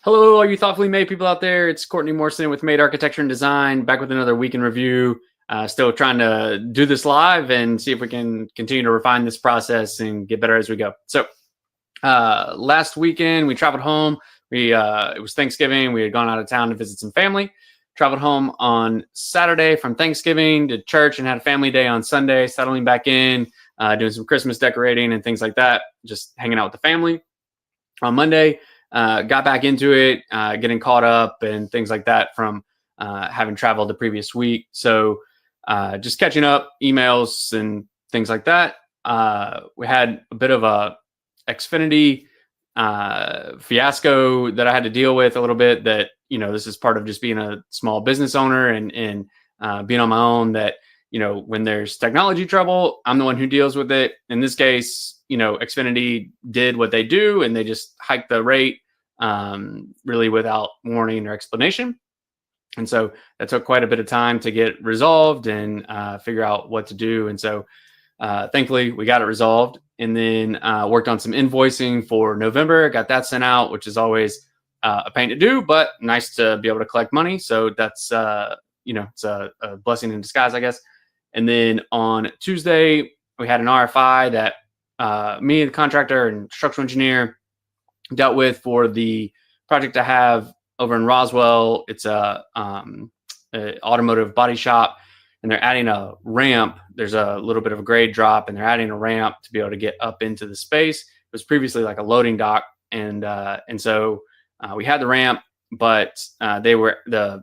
Hello, all you thoughtfully made people out there. It's Courtney Morrison with Made Architecture and Design, back with another week in review. Still trying to do this live and see if we can continue to refine this process and get better as we go. So, last weekend we traveled home. It was Thanksgiving. We had gone out of town to visit some family. Traveled home on Saturday from Thanksgiving, did church, and had a family day on Sunday. Settling back in, doing some Christmas decorating and things like that. Just hanging out with the family. On Monday, got back into it, getting caught up and things like that from having traveled the previous week. So just catching up, emails and things like that. We had a bit of a Xfinity fiasco that I had to deal with a little bit. That this is part of just being a small business owner and being on my own. That when there's technology trouble, I'm the one who deals with it. In this case, Xfinity did what they do, and they just hiked the rate really without warning or explanation. And so that took quite a bit of time to get resolved and figure out what to do. And so thankfully we got it resolved, and then worked on some invoicing for November, got that sent out, which is always a pain to do, but nice to be able to collect money. So that's, it's a blessing in disguise, I guess. And then on Tuesday, we had an RFI that me, the contractor and structural engineer, dealt with for the project I have over in Roswell. It's a automotive body shop, and they're adding a ramp. There's a little bit of a grade drop, and they're adding a ramp to be able to get up into the space. It was previously like a loading dock, and so we had the ramp, but the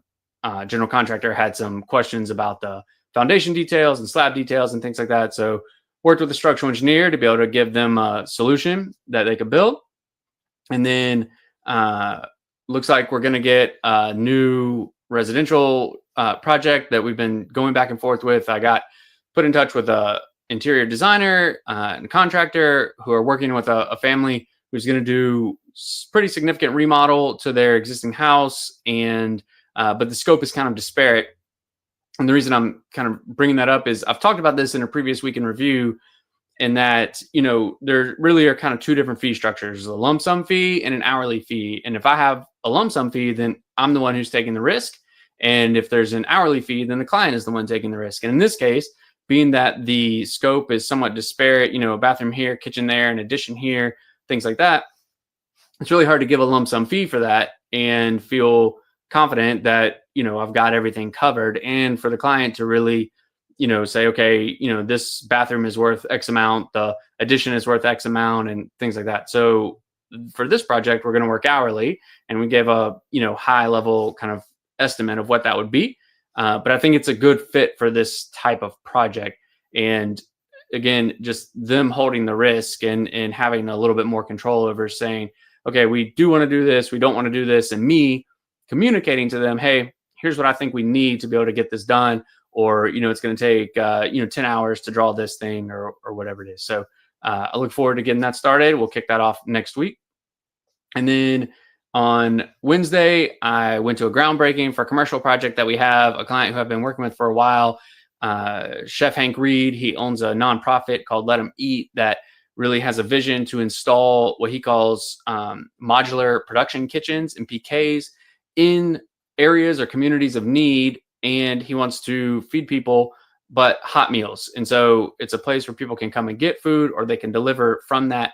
general contractor had some questions about the foundation details and slab details and things like that. So worked with the structural engineer to be able to give them a solution that they could build. And then looks like we're going to get a new residential project that we've been going back and forth with. I got put in touch with a interior designer and contractor who are working with a family who's going to do pretty significant remodel to their existing house. And but the scope is kind of disparate. And the reason I'm kind of bringing that up is I've talked about this in a previous week in review, in that, there really are kind of two different fee structures: a lump sum fee and an hourly fee. And if I have a lump sum fee, then I'm the one who's taking the risk. And if there's an hourly fee, then the client is the one taking the risk. And in this case, being that the scope is somewhat disparate, a bathroom here, kitchen there, an addition here, things like that, it's really hard to give a lump sum fee for that and feel confident that, I've got everything covered. And for the client to really, say, okay, this bathroom is worth X amount, the addition is worth X amount, and things like that. So for this project, we're going to work hourly, and we gave a, high level kind of estimate of what that would be. But I think it's a good fit for this type of project. And again, just them holding the risk and having a little bit more control over saying, okay, we do want to do this, we don't want to do this. And me communicating to them, hey, here's what I think we need to be able to get this done. Or, it's going to take, 10 hours to draw this thing or whatever it is. So I look forward to getting that started. We'll kick that off next week. And then on Wednesday, I went to a groundbreaking for a commercial project that we have, a client who I've been working with for a while, Chef Hank Reed. He owns a nonprofit called Let 'Em Eat that really has a vision to install what he calls modular production kitchens and PKs in areas or communities of need. And he wants to feed people, but hot meals. And so it's a place where people can come and get food, or they can deliver from that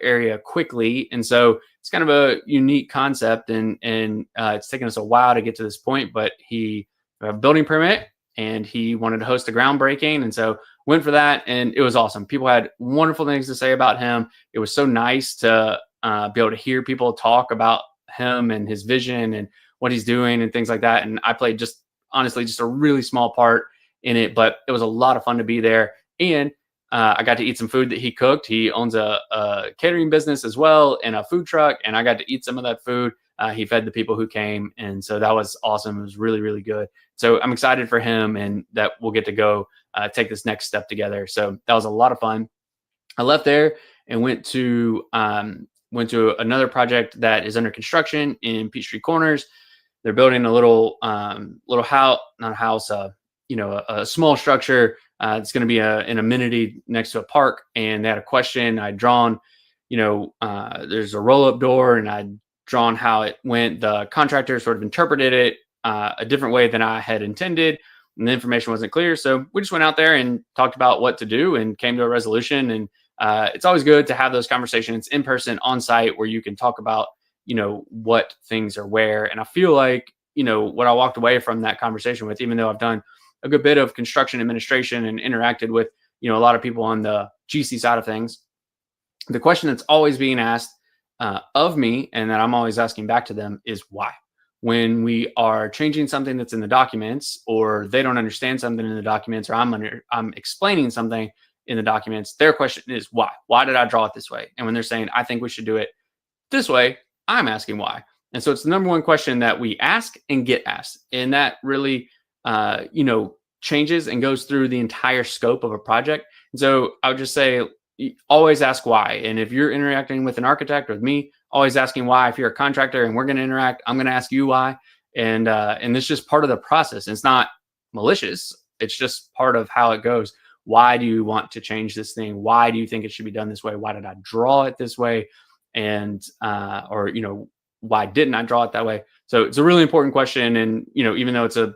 area quickly. And so it's kind of a unique concept, and it's taken us a while to get to this point, but he had a building permit and he wanted to host a groundbreaking. And so went for that, and it was awesome. People had wonderful things to say about him. It was so nice to be able to hear people talk about him and his vision and what he's doing and things like that. And I played honestly just a really small part in it, but it was a lot of fun to be there. And I got to eat some food that he cooked. He owns a catering business as well, and a food truck, and I got to eat some of that food. He fed the people who came, and so that was awesome. It was really, really good. So I'm excited for him, and that we'll get to go take this next step together. So that was a lot of fun. I left there and went to another project that is under construction in Peachtree Corners. They're building a little house, not a house, a small structure. It's going to be an amenity next to a park. And they had a question. I'd drawn, there's a roll-up door, and I'd drawn how it went. The contractor sort of interpreted it a different way than I had intended, and the information wasn't clear. So we just went out there and talked about what to do and came to a resolution. And it's always good to have those conversations in person, on site, where you can talk about, what things are where. And I feel like, what I walked away from that conversation with, even though I've done a good bit of construction administration and interacted with, a lot of people on the GC side of things, the question that's always being asked of me, and that I'm always asking back to them, is why. When we are changing something that's in the documents, or they don't understand something in the documents, or I'm explaining something in the documents, their question is why. Why did I draw it this way? And when they're saying, I think we should do it this way, I'm asking why. And so it's the number one question that we ask and get asked. And that really, changes and goes through the entire scope of a project. And so I would just say, always ask why. And if you're interacting with an architect or with me, always asking why. If you're a contractor and we're going to interact, I'm going to ask you why. And it's just part of the process. It's not malicious. It's just part of how it goes. Why do you want to change this thing? Why do you think it should be done this way? Why did I draw it this way? And, why didn't I draw it that way? So it's a really important question. And, even though it's a,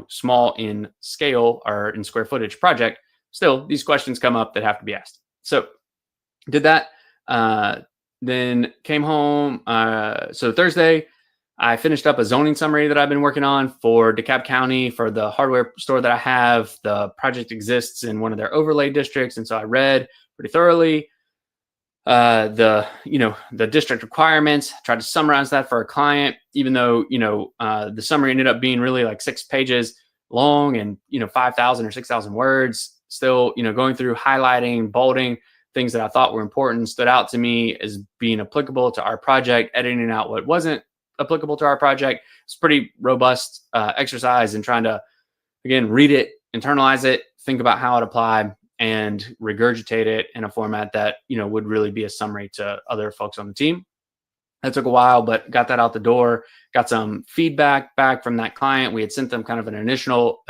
small in scale or in square footage project, still these questions come up that have to be asked. So did that, then came home. So Thursday, I finished up a zoning summary that I've been working on for DeKalb County for the hardware store that I have. The project exists in one of their overlay districts. And so I read pretty thoroughly the district requirements, tried to summarize that for a client, even though, the summary ended up being really like 6 pages long and, 5,000 or 6,000 words. Still, going through, highlighting, bolding things that I thought were important, stood out to me as being applicable to our project, editing out what wasn't applicable to our project. It's pretty robust exercise in trying to, again, read it, internalize it, think about how it applied, and regurgitate it in a format that, would really be a summary to other folks on the team. That took a while, but got that out the door, got some feedback back from that client. We had sent them kind of an initial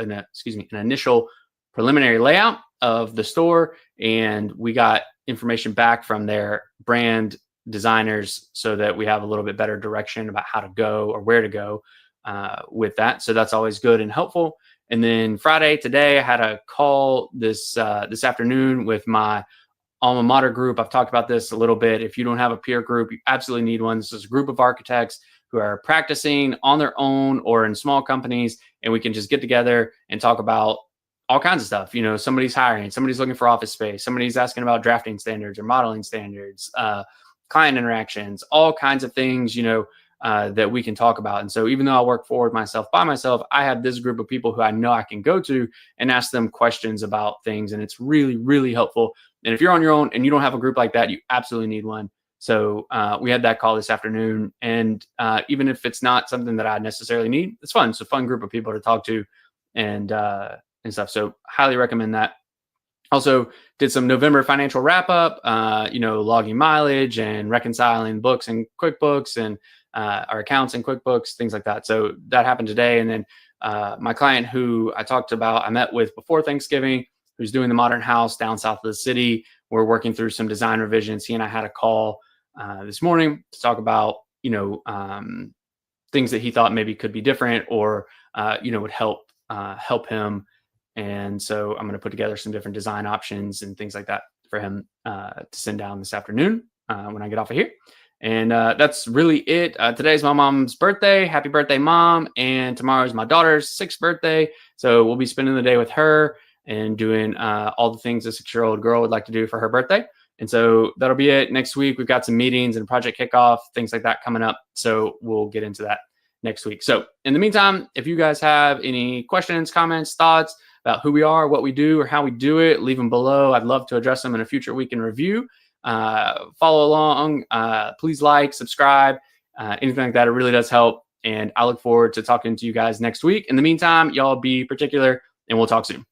preliminary layout of the store, and we got information back from their brand designers so that we have a little bit better direction about how to go or where to go with that. So that's always good and helpful. And then Friday, today, I had a call this afternoon with my alma mater group. I've talked about this a little bit. If you don't have a peer group, you absolutely need one. This is a group of architects who are practicing on their own or in small companies, and we can just get together and talk about all kinds of stuff. Somebody's hiring, somebody's looking for office space, somebody's asking about drafting standards or modeling standards, client interactions, all kinds of things, that we can talk about. And so even though I work forward by myself, I have this group of people who I know I can go to and ask them questions about things. And it's really, really helpful. And if you're on your own and you don't have a group like that, you absolutely need one. So we had that call this afternoon. And even if it's not something that I necessarily need, it's fun. It's a fun group of people to talk to and stuff. So highly recommend that. Also did some November financial wrap up, logging mileage and reconciling books and QuickBooks and our accounts and QuickBooks, things like that. So that happened today. And then my client who I met with before Thanksgiving, who's doing the modern house down south of the city. We're working through some design revisions. He and I had a call this morning to talk about, things that he thought maybe could be different or, would help him. And so I'm going to put together some different design options and things like that for him to send down this afternoon when I get off of here. And that's really it. Today's my mom's birthday. Happy birthday, Mom. And tomorrow's my daughter's 6th birthday. So we'll be spending the day with her and doing all the things a 6-year-old girl would like to do for her birthday. And so that'll be it. Next week, we've got some meetings and project kickoff, things like that coming up. So we'll get into that next week. So in the meantime, if you guys have any questions, comments, thoughts about who we are, what we do, or how we do it, leave them below. I'd love to address them in a future week in review. Follow along. Please like, subscribe, anything like that. It really does help. And I look forward to talking to you guys next week. In the meantime, y'all be particular, and we'll talk soon.